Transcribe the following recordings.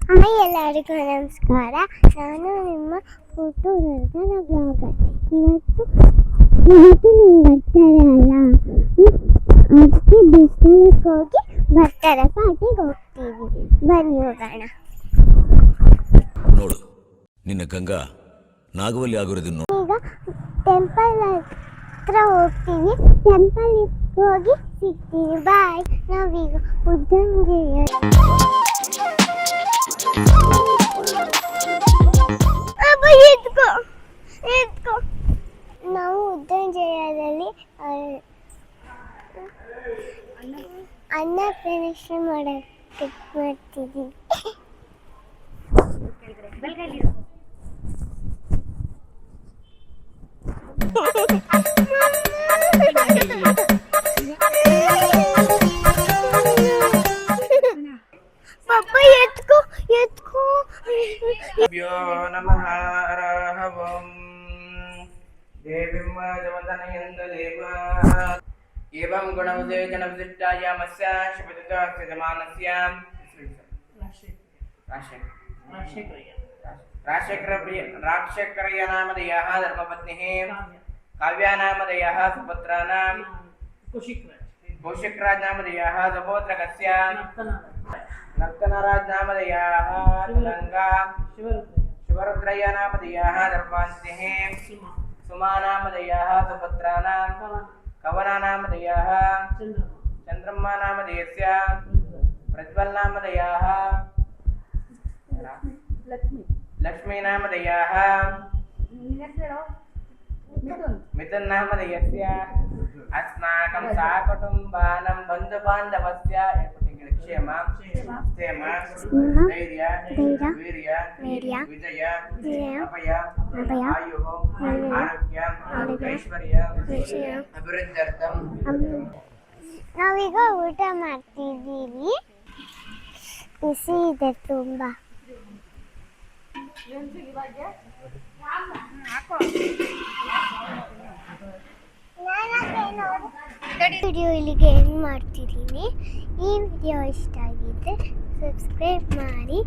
Hi ಎಲ್ಲರಿಗೂ ನಮಸ್ಕಾರ. ನಾನು ನಿಮ್ಮ ಫೋಟೋ ನನ್ನ ಬ್ಲಾಗರ್. ಇವತ್ತು ಬರ್ತಾರೆ ಅಲ್ಲ, ಅದಕ್ಕೆ ಬಿಸ್ನೆಸ್ಗೆ ಹೋಗಿ ಬರ್ತಾರೆ ಪಾರ್ಟಿಗೆ ಹೋಗ್ತೀವಿ. ಬನ್ನಿ ಹೋಗೋಣ. ನೋಡು, ನಿನ್ನ ಗಂಗಾ ನಾಗವಲ್ಲಿ ಆಗಿರೋದನ್ನು ಈಗ ಟೆಂಪಲ್ ಹತ್ರ ಹೋಗ್ತೀವಿ. ಟೆಂಪಲ್ ಹೋಗಿ ಸಿಗ್ತೀವಿ. ಬಾಯ್. ನಾವೀಗ ಉದ್ದಂಗಿಯ ನಾವು ಉದ್ದಂಜಯದಲ್ಲಿ ಅನ್ನ ಪ್ರದಕ್ಷಿಣೆ ಮಾಡಕ್ಕೆ ಮಾಡ್ತಿದ್ದೀವಿ. ಪಪ್ಪ ಎತ್ಕೋ ಭ್ಯೋ ನಮಃ ಹರಹವಂ ದೇವಿಂ ಜಮದನಯಂದ ದೇವ ಏವಂ ಗುಣವಿಶೇಷಣ ವಿಶಿಷ್ಟಾಯಾಮಸ್ಯ ಶಿವತುತಸ್ಯ ಜಮಾನಸ್ಯ ರಾಕ್ಷಕ್ರಯ ನಾಮಧೇಯಃ ಧರ್ಮಪತ್ನಿಃ ಕಾವ್ಯಾ ನಾಮಧೇಯಃ ಸುಪುತ್ರಾಣಾಂ ಕೌಶಿಕ್ರಾಜ್ ನಾಮಧೇಯಃ ಸಪೌತ್ರಕಸ್ಯ ನರ್ತನರಾಜ್ ನಾಮಧೇಯಃ ತುಲಂಗಾ ಶಿವರುದ್ರಯ್ಯ ನಾಮಧೇಯಃ ಧರ್ಮಾಂತಿಃ ಸುಮಾ ನಾಮಧೇಯಃ ಸುಪುತ್ರಾಣಾಂ ಕವನ ನಾಮಧೇಯಃ ಚಂದ್ರಮ್ಮ ನಾಮಧೇಯಸ್ಯ ಪ್ರಜ್ವಲ್ ನಾಮಧೇಯಃ ಲಕ್ಷ್ಮೀ ನಾಮಧೇಯಃ ಮಿಥುನ್ ನಾಮಧೇಯಸ್ಯ ಅಸ್ಮಾಕಂ ಸಕುಟುಂಬಾನಾಂ ಬಂಧುಬಾಂಧವಸ್ಯ ಕ್ಷೇಮ ಕ್ಷೇಮ ಧೈರ್ಯ ವೀರ್ಯ ವಿಜಯ ಅಭಯ ಆಯು ಆರೋಗ್ಯ ಐಶ್ವರ್ಯ ಅಭಿವೃದ್ಧ್ಯರ್ಥಂ. ನಾವೀಗ ಊಟ ಮಾಡ್ತಿದ್ದೀವಿ. ಬಿಸಿ ಇದೆ ತುಂಬಾ. ವಿಡಿಯೋ ಇಲ್ಲಿಗೆ ಎಂಡ್ ಮಾಡ್ತಿದ್ದೀನಿ. ಈ ವಿಡಿಯೋ ಇಷ್ಟ ಆಗಿದ್ದರೆ ಸಬ್ಸ್ಕ್ರೈಬ್ ಮಾಡಿ,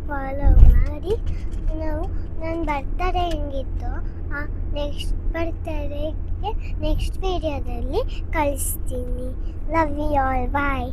ಫಾಲೋ ಮಾಡಿ. ನನ್ನ ಬರ್ತಡೇ ಹೆಂಗಿತ್ತು ಆ ನೆಕ್ಸ್ಟ್ ಬರ್ತಡೇಗೆ ನೆಕ್ಸ್ಟ್ ವಿಡಿಯೋದಲ್ಲಿ ಕಳಿಸ್ತೀನಿ. Love you all. ಬಾಯ್.